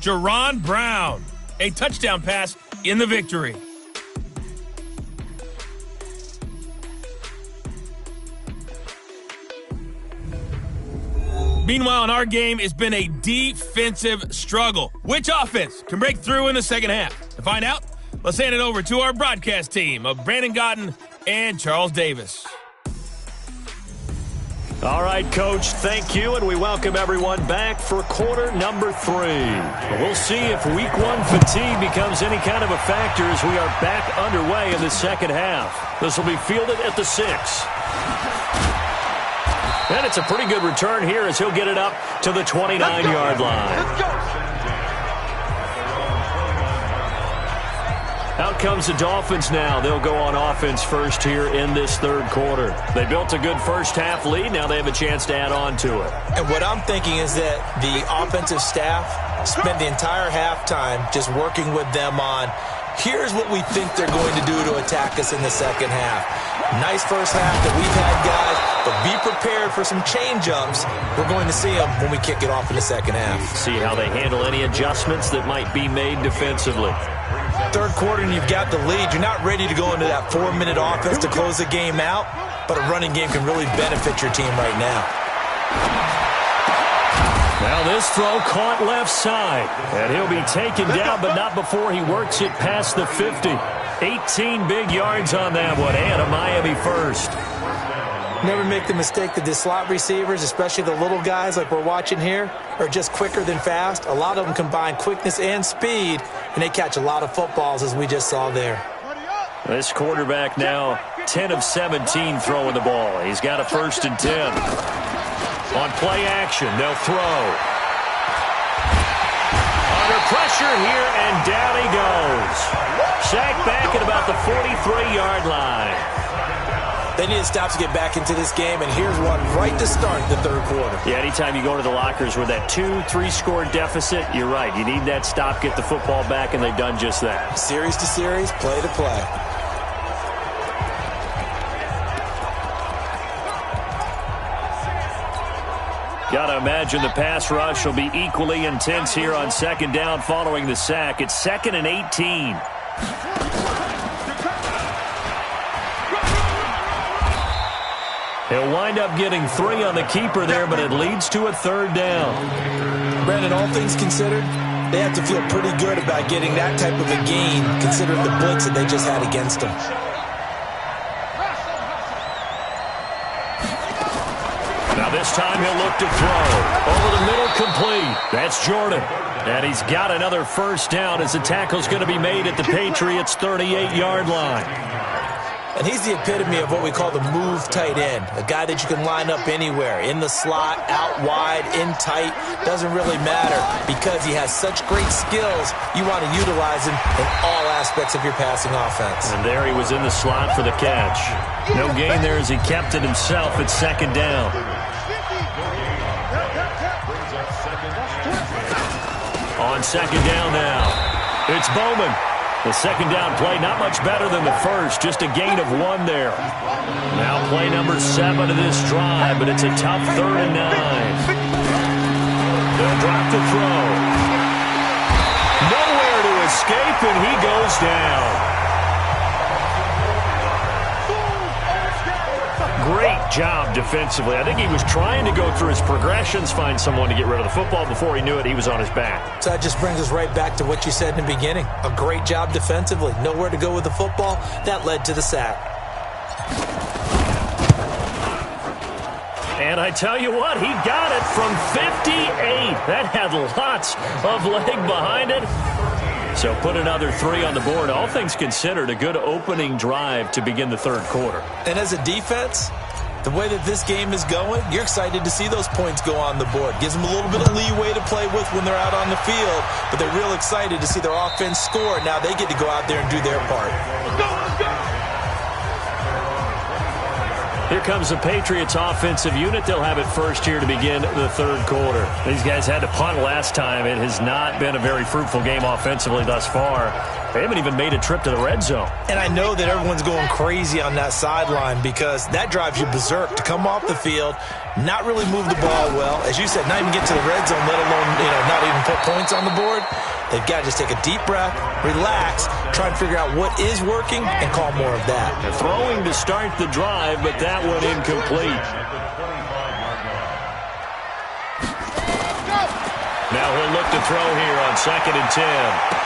Jaron Brown, a touchdown pass in the victory. Meanwhile, in our game, it's been a defensive struggle. Which offense can break through in the second half? To find out, let's hand it over to our broadcast team of Brandon Godden and Charles Davis. All right, Coach, thank you, and we welcome everyone back for quarter number 3. We'll see if week 1 fatigue becomes any kind of a factor as we are back underway in the second half. This will be fielded at the 6. And it's a pretty good return here as he'll get it up to the 29-yard line. Let's go. Out comes the Dolphins now. They'll go on offense first here in this third quarter. They built a good first half lead. Now they have a chance to add on to it. And what I'm thinking is that the offensive staff spent the entire halftime just working with them on, here's what we think they're going to do to attack us in the second half. Nice first half that we've had, guys, but be prepared for some change-ups. We're going to see them when we kick it off in the second half. See how they handle any adjustments that might be made defensively. third quarter and you've got the lead, you're not ready to go into that 4-minute offense to close the game out, but a running game can really benefit your team right now. Now this throw caught left side, and he'll be taken down, but not before he works it past the 50. 18 big yards on that one, and a Miami first. Never make the mistake that the slot receivers, especially the little guys like we're watching here, are just quicker than fast. A lot of them combine quickness and speed, and they catch a lot of footballs, as we just saw there. This quarterback now 10 of 17 throwing the ball. He's got a 1st and 10. On play action, they'll throw. Under pressure here, and down he goes. Sacked back at about the 43-yard line. They need to stop to get back into this game, and here's one right to start the third quarter. Yeah, anytime you go to the lockers with that 2-3 deficit, you're right. You need that stop, get the football back, and they've done just that. Series to series, play to play. Got to imagine the pass rush will be equally intense here on 2nd down following the sack. It's 2nd and 18. He'll wind up getting 3 on the keeper there, but it leads to a 3rd down. Brandon, all things considered, they have to feel pretty good about getting that type of a gain, considering the blitz that they just had against them. Now this time he'll look to throw. Over the middle, complete. That's Jordan. And he's got another 1st down as the tackle's going to be made at the Patriots' 38-yard line. And he's the epitome of what we call the move tight end, a guy that you can line up anywhere, in the slot, out wide, in tight, doesn't really matter because he has such great skills. You want to utilize him in all aspects of your passing offense. And there he was in the slot for the catch. No gain there as he kept it himself at 2nd down. On 2nd down now, it's Bowman. The 2nd down play, not much better than the first, just a gain of 1 there. Now play number 7 of this drive, but it's a tough 3rd and 9. They'll drop the throw. Nowhere to escape, and he goes down. Great job defensively. I think he was trying to go through his progressions, find someone to get rid of the football. Before he knew it, he was on his back. So that just brings us right back to what you said in the beginning. A great job defensively. Nowhere to go with the football. That led to the sack. And I tell you what, he got it from 58. That had lots of leg behind it. So put another 3 on the board. All things considered, a good opening drive to begin the third quarter. And as a defense, the way that this game is going, you're excited to see those points go on the board. Gives them a little bit of leeway to play with when they're out on the field, but they're real excited to see their offense score. Now they get to go out there and do their part. Let's go, let's go. Here comes the Patriots offensive unit. They'll have it first here to begin the third quarter. These guys had to punt last time. It has not been a very fruitful game offensively thus far. They haven't even made a trip to the red zone. And I know that everyone's going crazy on that sideline because that drives you berserk to come off the field, not really move the ball well. As you said, not even get to the red zone, let alone, not even put points on the board. They've got to just take a deep breath, relax, try and figure out what is working, and call more of that. They're throwing to start the drive, but that one incomplete. Now he'll look to throw here on 2nd and 10.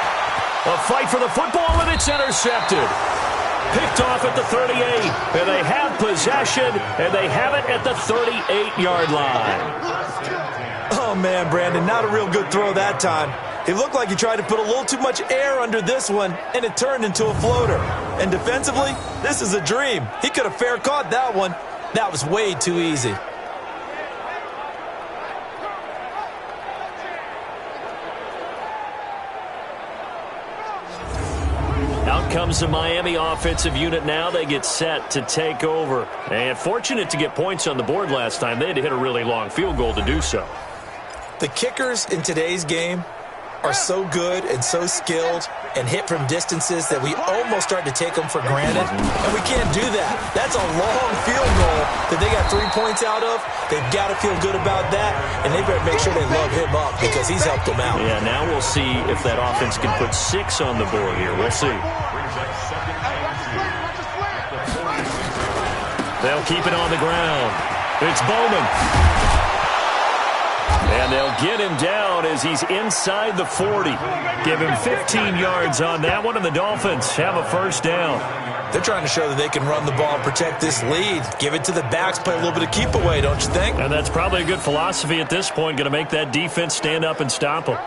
A fight for the football, and it's intercepted. Picked off at the 38, and they have possession, and they have it at the 38-yard line. Oh, man, Brandon, not a real good throw that time. It looked like he tried to put a little too much air under this one, and it turned into a floater. And defensively, this is a dream. He could have fair caught that one. That was way too easy. Out comes the Miami offensive unit now. They get set to take over. And fortunate to get points on the board last time. They had to hit a really long field goal to do so. The kickers in today's game are so good and so skilled and hit from distances that we almost start to take them for granted, and we can't do that. That's a long field goal that they got 3 points out of. They've got to feel good about that, and they better make sure they love him up because he's helped them out. Yeah, now we'll see if that offense can put 6 on the board here. We'll see. They'll keep it on the ground. It's Bowman. And they'll get him down as he's inside the 40. Give him 15 yards on that one, and the Dolphins have a first down. They're trying to show that they can run the ball and protect this lead. Give it to the backs, play a little bit of keep away, don't you think? And that's probably a good philosophy at this point, going to make that defense stand up and stop them.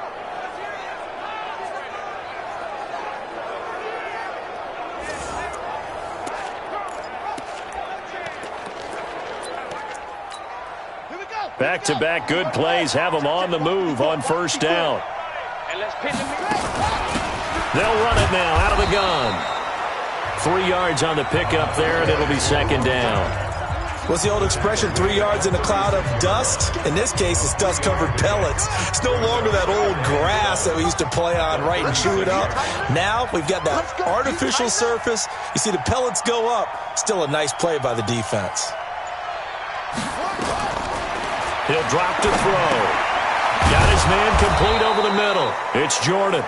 Back-to-back good plays have them on the move on first down. They'll run it now out of the gun. 3 yards on the pickup there, and it'll be second down. What's the old expression, 3 yards in a cloud of dust? In this case, it's dust-covered pellets. It's no longer that old grass that we used to play on, right, and chew it up. Now we've got that artificial surface. You see the pellets go up. Still a nice play by the defense. He'll drop to throw. Got his man complete over the middle. It's Jordan.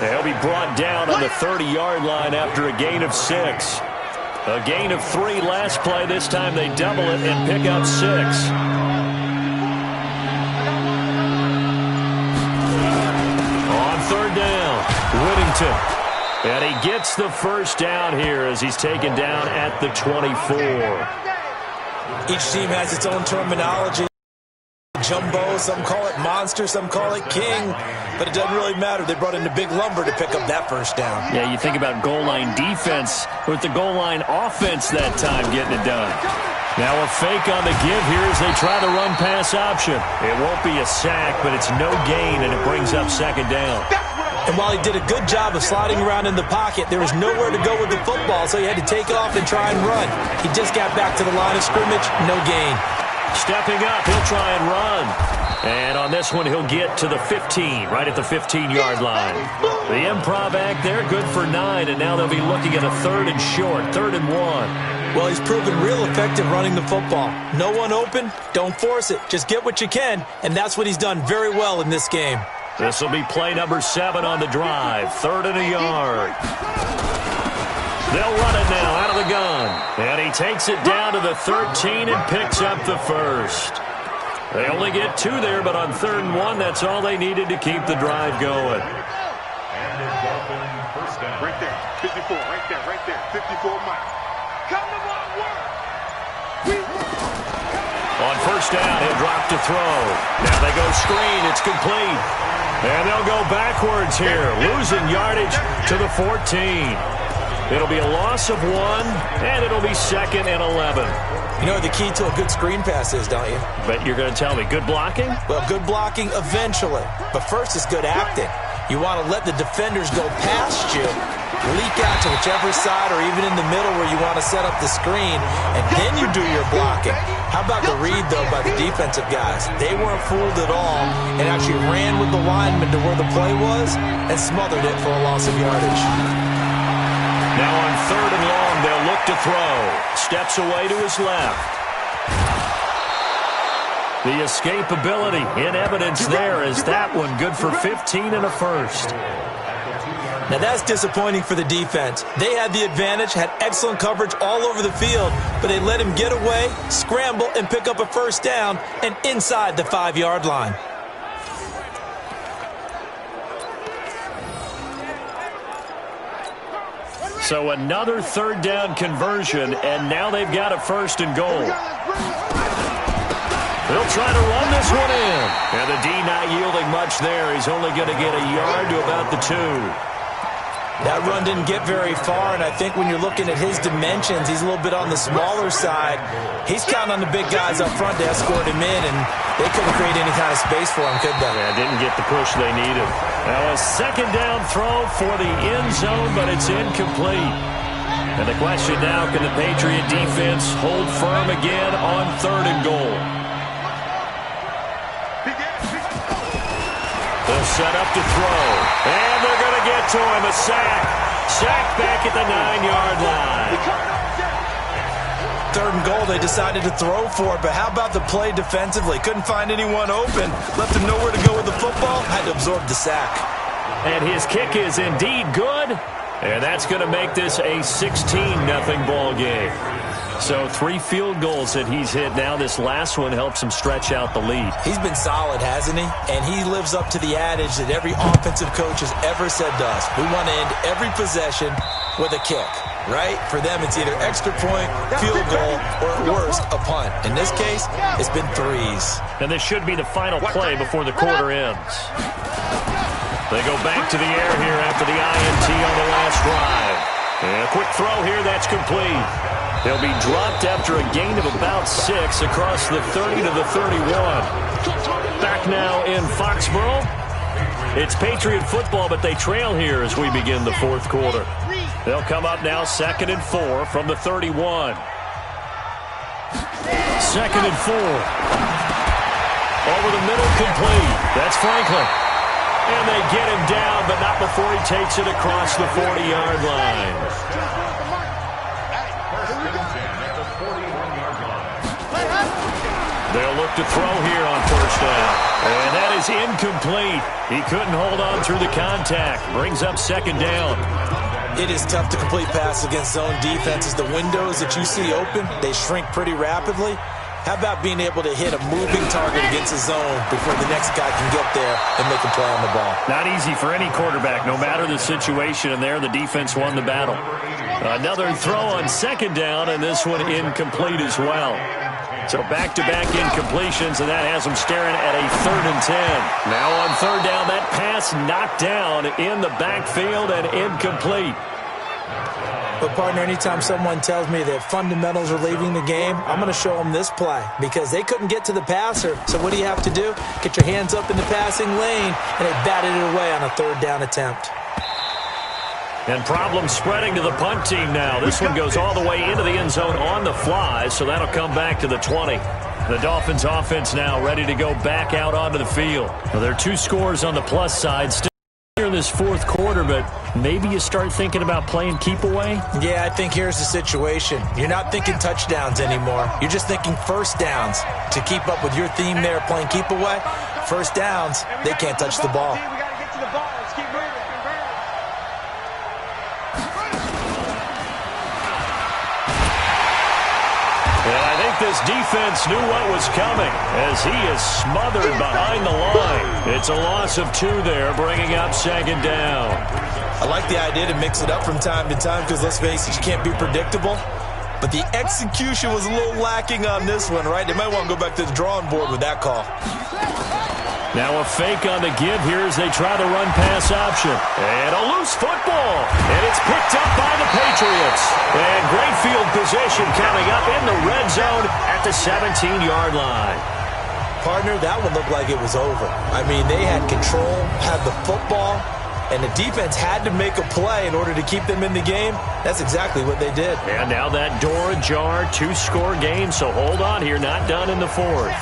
He'll be brought down on the 30-yard line after a gain of 6. A gain of 3 last play. This time they double it and pick up 6. On third down, Whittington. And he gets the first down here as he's taken down at the 24. Each team has its own terminology. Jumbo, some call it monster, some call it king, but it doesn't really matter. They brought in the big lumber to pick up that first down. Yeah, you think about goal line defense with the goal line offense that time getting it done. Now a fake on the give here as they try the run-pass option. It won't be a sack, but it's no gain, and it brings up second down. And while he did a good job of sliding around in the pocket, there was nowhere to go with the football, so he had to take off and try and run. He just got back to the line of scrimmage, no gain. Stepping up, he'll try and run. And on this one, he'll get to the 15, right at the 15-yard line. The improv act there, good for 9, and now they'll be looking at a 3rd and short, 3rd and 1. Well, he's proven real effective running the football. No one open, don't force it. Just get what you can, and that's what he's done very well in this game. This will be play number 7 on the drive, 3rd and a yard. They'll run it now out of the gun. And he takes it down to the 13 and picks up the first. They only get 2 there, but on 3rd and 1, that's all they needed to keep the drive going. Right there, 54, right there, 54 miles. Come to work. On first down, he'll drop to throw. Now they go screen, it's complete. And they'll go backwards here, losing yardage to the 14. It'll be a loss of 1, and it'll be 2nd and 11. You know what the key to a good screen pass is, don't you? But you're going to tell me, good blocking? Well, good blocking eventually. But first is good acting. You want to let the defenders go past you, leak out to whichever side or even in the middle where you want to set up the screen, and then you do your blocking. How about the read, though, by the defensive guys? They weren't fooled at all and actually ran with the lineman to where the play was and smothered it for a loss of yardage. Now on 3rd and long, they'll look to throw. Steps away to his left. The escapability in evidence there is that one good for 15 and a first. Now that's disappointing for the defense. They had the advantage, had excellent coverage all over the field, but they let him get away, scramble, and pick up a first down and inside the 5-yard line. So another 3rd down conversion, and now they've got a 1st and goal. They'll try to run this one in. And the D not yielding much there. He's only going to get a yard to about the 2. That run didn't get very far, and I think when you're looking at his dimensions, he's a little bit on the smaller side. He's counting on the big guys up front to escort him in, and they couldn't create any kind of space for him, could they? Yeah, didn't get the push they needed. Now a 2nd down throw for the end zone, but it's incomplete. And the question now, can the Patriot defense hold firm again on 3rd and goal? They'll set up to throw. And they're going to get to him. A sack. Sack back at the 9-yard line. 3rd and goal, they decided to throw for it, but how about the play defensively? Couldn't find anyone open. Left him nowhere to go with the football. Had to absorb the sack. And his kick is indeed good. And that's going to make this a 16-0 ball game. So 3 field goals that he's hit now. This last one helps him stretch out the lead. He's been solid, hasn't he? And he lives up to the adage that every offensive coach has ever said to us. We want to end every possession with a kick, right? For them, it's either extra point, field goal, or at worst, a punt. In this case, it's been 3s. And this should be the final play before the quarter ends. They go back to the air here after the INT on the last drive. And a quick throw here, that's complete. They'll be dropped after a gain of about 6 across the 30 to the 31. Back now in Foxborough. It's Patriot football, but they trail here as we begin the 4th quarter. They'll come up now 2nd and 4 from the 31. 2nd and 4. Over the middle, complete. That's Franklin. And they get him down, but not before he takes it across the 40-yard line. They'll look to throw here on 1st down. And that is incomplete. He couldn't hold on through the contact. Brings up 2nd down. It is tough to complete passes against zone defenses. The windows that you see open, they shrink pretty rapidly. How about being able to hit a moving target against a zone before the next guy can get there and make a play on the ball? Not easy for any quarterback, no matter the situation, and there the defense won the battle. Another throw on 2nd down, and this one incomplete as well. So back-to-back incompletions, and that has them staring at a 3rd and 10. Now on 3rd down, that pass knocked down in the backfield and incomplete. But, partner, anytime someone tells me that fundamentals are leaving the game, I'm going to show them this play because they couldn't get to the passer. So what do you have to do? Get your hands up in the passing lane, and they batted it away on a 3rd down attempt. And problems spreading to the punt team now. This one goes all the way into the end zone on the fly, so that'll come back to the 20. The Dolphins offense now ready to go back out onto the field. Well, there are 2 scores on the plus side still here in this 4th quarter, but maybe you start thinking about playing keep away? Yeah, I think here's the situation. You're not thinking touchdowns anymore. You're just thinking 1st downs. To keep up with your theme there, playing keep away, 1st downs, they can't touch the ball. This defense knew what was coming as he is smothered behind the line. It's a loss of 2 there, bringing up 2nd down. I like the idea to mix it up from time to time because, let's face it, you can't be predictable. But the execution was a little lacking on this one, right? They might want to go back to the drawing board with that call. Now a fake on the give here as they try the run-pass option. And a loose football. And it's picked up by the Patriots. And great field position coming up in the red zone at the 17-yard line. Partner, that one looked like it was over. I mean, they had control, had the football, and the defense had to make a play in order to keep them in the game. That's exactly what they did. And now that door ajar, 2-score game, so hold on here, not done in the 4th.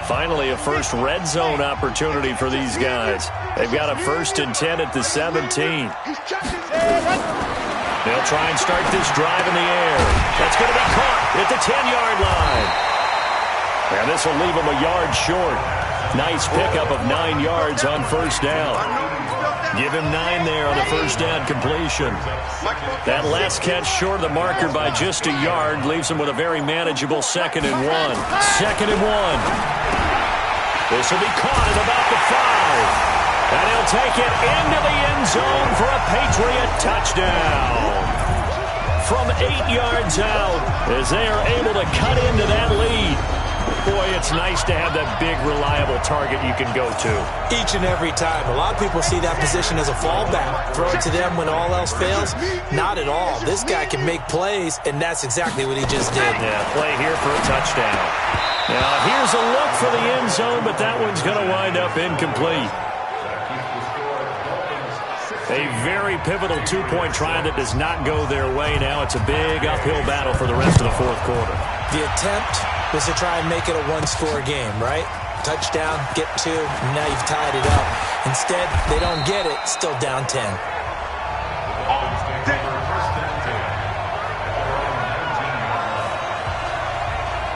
Finally, a first red zone opportunity for these guys. They've got a 1st and 10 at the 17. They'll try and start this drive in the air. That's going to be caught at the 10-yard line. And this will leave them a yard short. Nice pickup of 9 yards on 1st down. Give him 9 there on the 1st down completion. That last catch short of the marker by just a yard leaves him with a very manageable 2nd and 1. 2nd and 1. This will be caught at about the 5. And he'll take it into the end zone for a Patriot touchdown. From 8 yards out as they are able to cut into that lead. Boy, it's nice to have that big, reliable target you can go to. Each and every time. A lot of people see that position as a fallback. Throw it to them when all else fails. Not at all. This guy can make plays, and that's exactly what he just did. Yeah, play here for a touchdown. Now, here's a look for the end zone, but that one's going to wind up incomplete. A very pivotal 2-point try that does not go their way. Now it's a big uphill battle for the rest of the 4th quarter. The attempt was to try and make it a 1-score game, right? touchdown, get 2, and now you've tied it up. Instead, they don't get it, still down 10.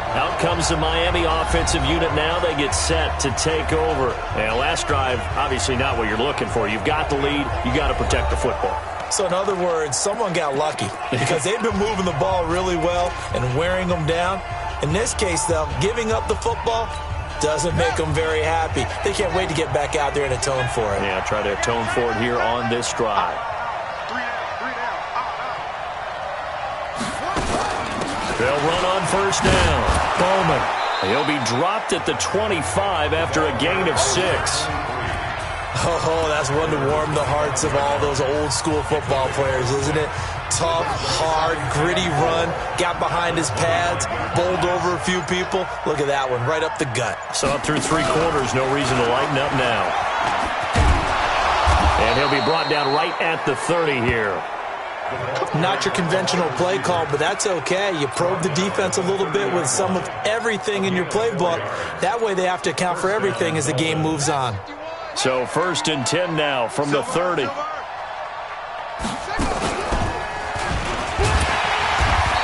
Out comes the Miami offensive unit now. They get set to take over. And last drive, obviously not what you're looking for. You've got the lead. You got to protect the football. So in other words, someone got lucky because they've been moving the ball really well and wearing them down. In this case, though, giving up the football doesn't make them very happy. They can't wait to get back out there and atone for it. Yeah, try to atone for it here on this drive. They'll run on first down. Bowman. He'll be dropped at the 25 after a gain of 6. Oh, that's one to warm the hearts of all those old school football players, isn't it? Tough, hard, gritty run, got behind his pads, bowled over a few people. Look at that one, right up the gut. So up through 3 quarters, no reason to lighten up now. And he'll be brought down right at the 30 here. Not your conventional play call, but that's okay. You probe the defense a little bit with some of everything in your playbook. That way they have to account for everything as the game moves on. So 1st and 10 now from the 30.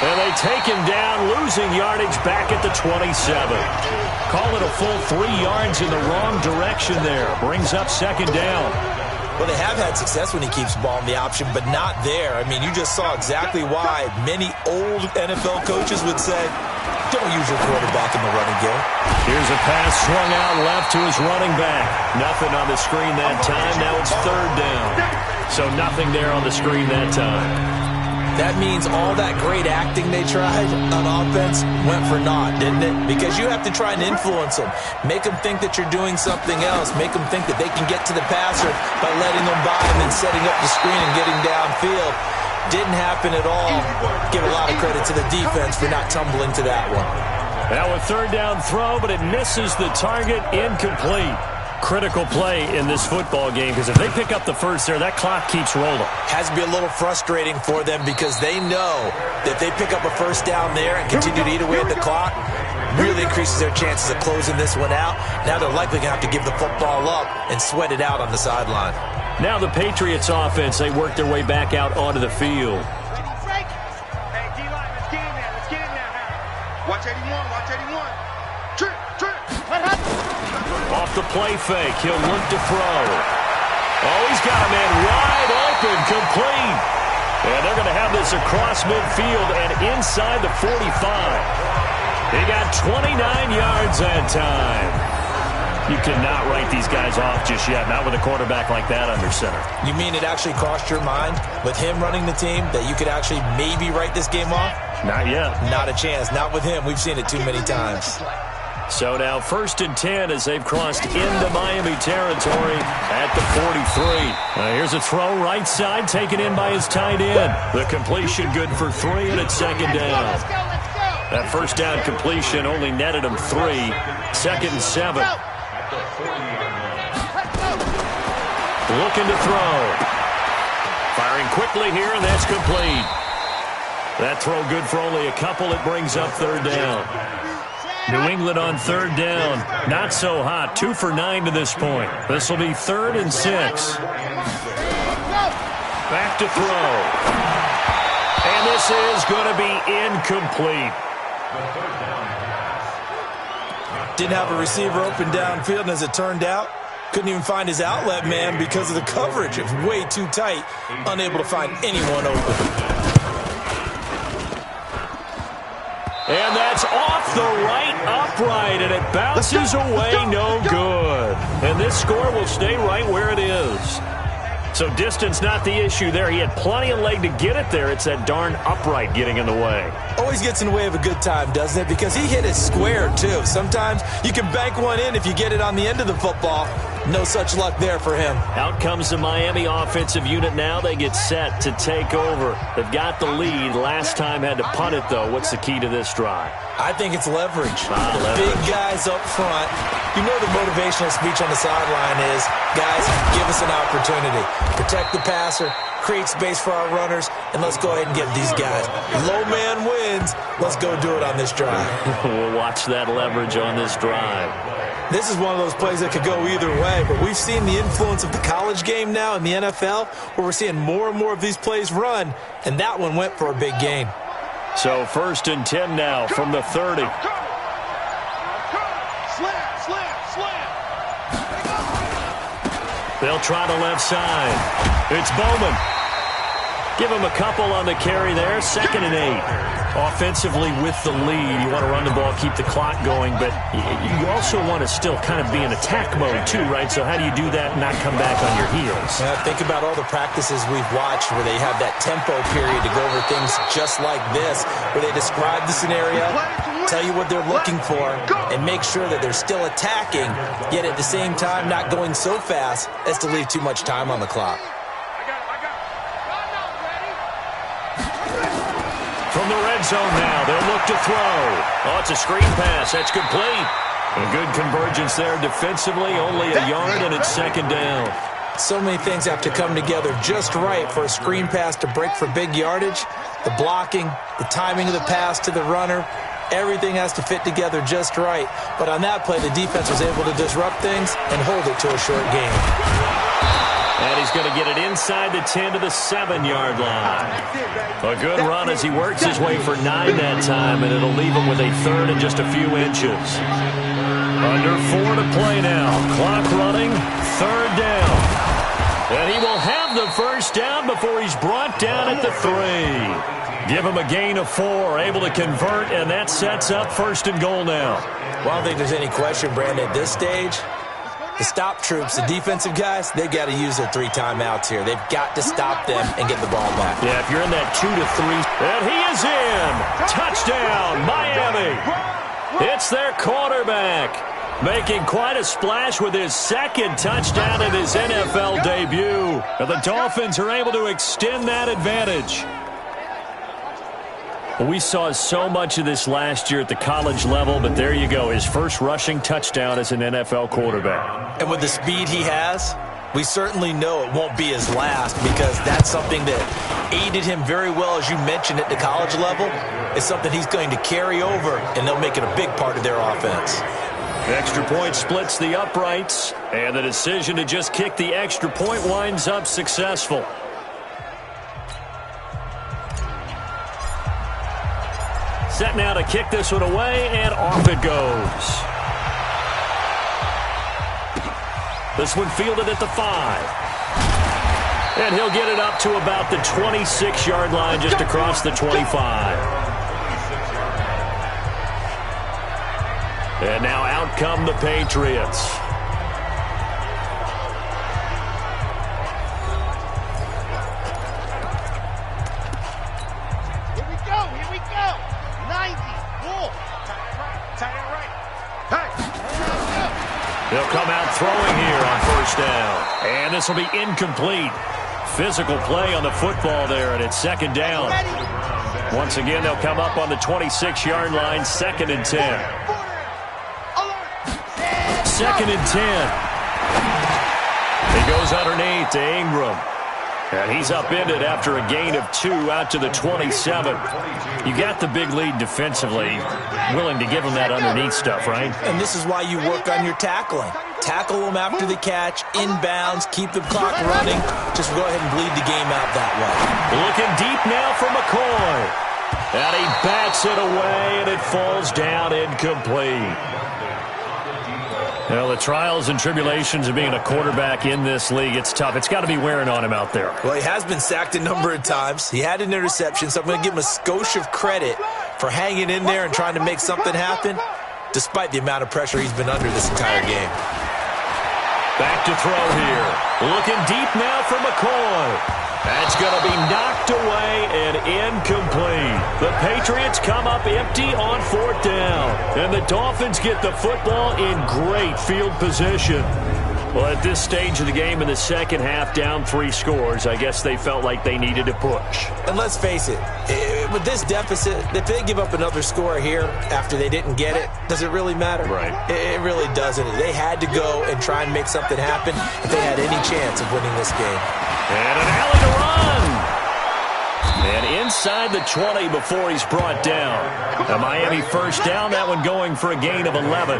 And they take him down, losing yardage back at the 27. Call it a full 3 yards in the wrong direction there. Brings up 2nd down. Well, they have had success when he keeps the ball in the option, but not there. I mean, you just saw exactly why many old NFL coaches would say, don't use your quarterback in the running game. Here's a pass swung out left to his running back. Nothing on the screen that time. Now it's 3rd down. So nothing there on the screen that time. That means all that great acting they tried on offense went for naught, didn't it? Because you have to try and influence them. Make them think that you're doing something else. Make them think that they can get to the passer by letting them by and then setting up the screen and getting downfield. Didn't happen at all. Give a lot of credit to the defense for not tumbling to that one. Now a 3rd down throw, but it misses the target, incomplete. Critical play in this football game because if they pick up the first there, that clock keeps rolling. Has to be a little frustrating for them because they know that if they pick up a first down there and continue to eat away at the clock, really increases their chances of closing this one out. Now they're likely going to have to give the football up and sweat it out on the sideline. Now the Patriots offense, they work their way back out onto the field. Hey, D-line, let's get in there. Let's get in there now. Watch 81, watch 81. Trip. Off the play fake, he'll look to throw. Oh, he's got a man wide open, complete. And they're going to have this across midfield and inside the 45. He got 29 yards that time. You cannot write these guys off just yet, not with a quarterback like that under center. You mean it actually crossed your mind with him running the team that you could actually maybe write this game off? Not yet. Not a chance. Not with him. We've seen it too many times. So now 1st and 10 as they've crossed into Miami territory at the 43. Here's a throw right side taken in by his tight end. The completion good for 3 and it's 2nd down. That first down completion only netted him 3. 2nd and 7. Looking to throw. Firing quickly here and that's complete. That throw good for only a couple. It brings up 3rd down. New England on 3rd down. Not so hot. 2 for 9 to this point. This will be 3rd and 6. Back to throw. And this is going to be incomplete. Didn't have a receiver open downfield, and as it turned out, couldn't even find his outlet man because of the coverage. It was way too tight. Unable to find anyone open. And that's off the right upright, and it bounces away, no good. And this score will stay right where it is. So distance not the issue there. He had plenty of leg to get it there. It's that darn upright getting in the way. Always gets in the way of a good time, doesn't it? Because he hit it square, too. Sometimes you can bank one in if you get it on the end of the football. No such luck there for him. Out comes the Miami offensive unit now. They get set to take over. They've got the lead. Last time had to punt it, though. What's the key to this drive? I think it's leverage. Leverage. Big guys up front. You know the motivational speech on the sideline is, guys, give us an opportunity. Protect the passer, create space for our runners, and let's go ahead and get these guys. Low man wins. Let's go do it on this drive. We'll watch that leverage on this drive. This is one of those plays that could go either way, but we've seen the influence of the college game now in the NFL, where we're seeing more and more of these plays run, and that one went for a big gain. So 1st and 10 now from the 30. They'll try the left side. It's Bowman. Give him a couple on the carry there. 2nd and 8. Offensively with the lead, you want to run the ball, keep the clock going, but you also want to still kind of be in attack mode too, right? So how do you do that and not come back on your heels? Think about all the practices we've watched where they have that tempo period to go over things just like this, where they describe the scenario, tell you what they're looking for, and make sure that they're still attacking, yet at the same time not going so fast as to leave too much time on the clock. From the red zone now, they'll look to throw. Oh, it's a screen pass. That's complete. A good convergence there defensively, only a yard, and it's 2nd down. So many things have to come together just right for a screen pass to break for big yardage. The blocking, the timing of the pass to the runner, everything has to fit together just right. But on that play, the defense was able to disrupt things and hold it to a short gain. And he's going to get it inside the 10 to the 7-yard line. A good run as he works his way for 9 that time, and it'll leave him with a 3rd and just a few inches. Under 4 to play now. Clock running, 3rd down. And he will have the 1st down before he's brought down at the 3. Give him a gain of 4, able to convert, and that sets up 1st and goal now. Well, I don't think there's any question, Brandon, at this stage. The stop troops, the defensive guys, they've got to use their 3 timeouts here. They've got to stop them and get the ball back. Yeah, if you're in that 2 to 3. And he is in. Touchdown, Miami. It's their quarterback, making quite a splash with his 2nd touchdown in his NFL debut. And the Dolphins are able to extend that advantage. We saw so much of this last year at the college level, but there you go, his first rushing touchdown as an NFL quarterback. And with the speed he has, we certainly know it won't be his last, because that's something that aided him very well, as you mentioned, at the college level. It's something he's going to carry over, and they'll make it a big part of their offense. Extra point splits the uprights, and the decision to just kick the extra point winds up successful. Set now to kick this one away, and off it goes. This one fielded at the 5. And he'll get it up to about the 26-yard line, just across the 25. And now out come the Patriots. They'll come out throwing here on 1st down. And this will be incomplete. Physical play on the football there, and it's 2nd down. Once again, they'll come up on the 26-yard line, 2nd and 10. 2nd and 10. He goes underneath to Ingram. And he's upended after a gain of 2 out to the 27. You got the big lead defensively, willing to give him that underneath stuff, right? And this is why you work on your tackling. Tackle them after the catch, inbounds, keep the clock running. Just go ahead and bleed the game out that way. Looking deep now for McCoy. And he bats it away, and it falls down incomplete. Well, the trials and tribulations of being a quarterback in this league, it's tough. It's got to be wearing on him out there. Well, he has been sacked a number of times. He had an interception, so I'm going to give him a skosh of credit for hanging in there and trying to make something happen, despite the amount of pressure he's been under this entire game. Back to throw here. Looking deep now for McCoy. That's going to be knocked away and incomplete. The Patriots come up empty on 4th down. And the Dolphins get the football in great field position. Well, at this stage of the game in the second half, down 3 scores, I guess they felt like they needed to push. And let's face it, with this deficit, if they give up another score here after they didn't get it, does it really matter? Right. It really doesn't. They had to go and try and make something happen if they had any chance of winning this game. And an alley to run. And inside the 20 before he's brought down. A Miami first down, that one going for a gain of 11.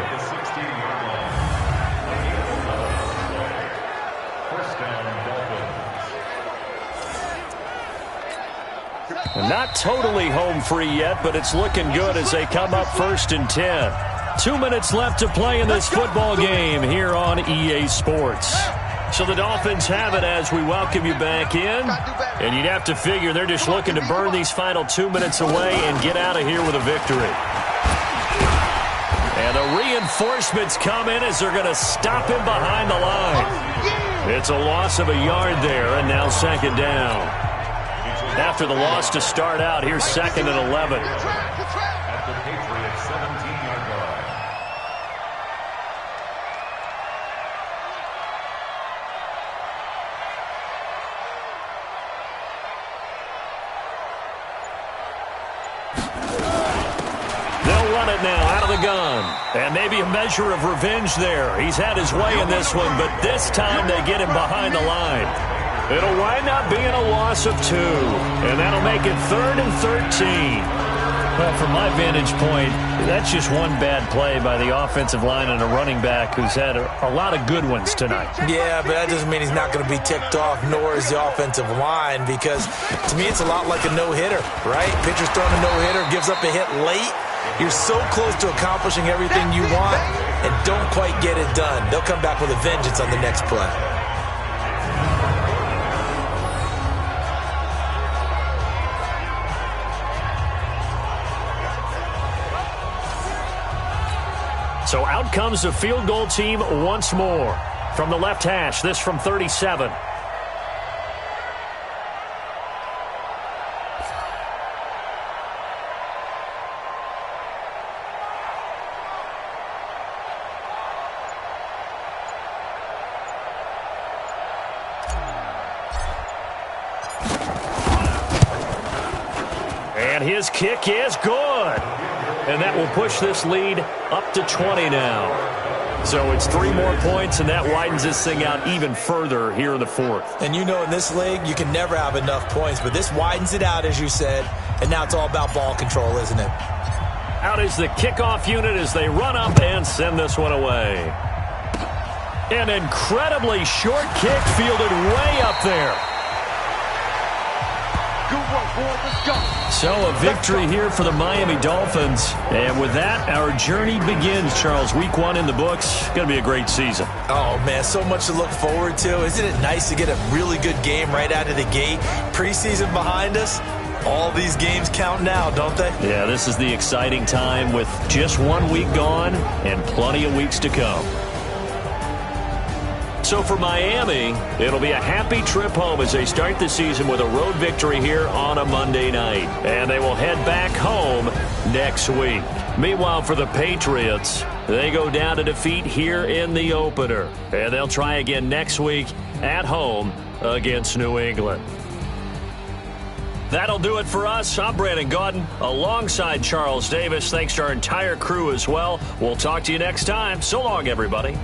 Not totally home free yet, but it's looking good as they come up 1st and 10. 2 minutes left to play in this football game here on EA Sports. So the Dolphins have it as we welcome you back in. And you'd have to figure they're just looking to burn these final 2 minutes away and get out of here with a victory. And the reinforcements come in as they're going to stop him behind the line. It's a loss of a yard there, and now 2nd down. After the loss to start out, here's 2nd and 11. At the Patriots' 17-yard line. They'll run it now out of the gun. And maybe a measure of revenge there. He's had his way in this one, but this time they get him behind the line. It'll wind up being a loss of 2, and that'll make it 3rd and 13. Well, from my vantage point, that's just one bad play by the offensive line and a running back who's had a lot of good ones tonight. Yeah, but that doesn't mean he's not going to be ticked off, nor is the offensive line, because to me it's a lot like a no-hitter, right? Pitcher's throwing a no-hitter, gives up a hit late. You're so close to accomplishing everything you want and don't quite get it done. They'll come back with a vengeance on the next play. So out comes the field goal team once more. From the left hash, this from 37. And his kick is good. And that will push this lead up to 20 now. So it's 3 more points, and that widens this thing out even further here in the 4th. And you know in this league, you can never have enough points, but this widens it out, as you said, and now it's all about ball control, isn't it? Out is the kickoff unit as they run up and send this one away. An incredibly short kick fielded way up there. Good work, boys. Let's go. So a victory here for the Miami Dolphins. And with that, our journey begins, Charles. Week 1 in the books. Going to be a great season. Oh, man, so much to look forward to. Isn't it nice to get a really good game right out of the gate? Preseason behind us. All these games count now, don't they? Yeah, this is the exciting time with just 1 week gone and plenty of weeks to come. So for Miami, it'll be a happy trip home as they start the season with a road victory here on a Monday night. And they will head back home next week. Meanwhile, for the Patriots, they go down to defeat here in the opener. And they'll try again next week at home against New England. That'll do it for us. I'm Brandon Gaudin alongside Charles Davis. Thanks to our entire crew as well. We'll talk to you next time. So long, everybody.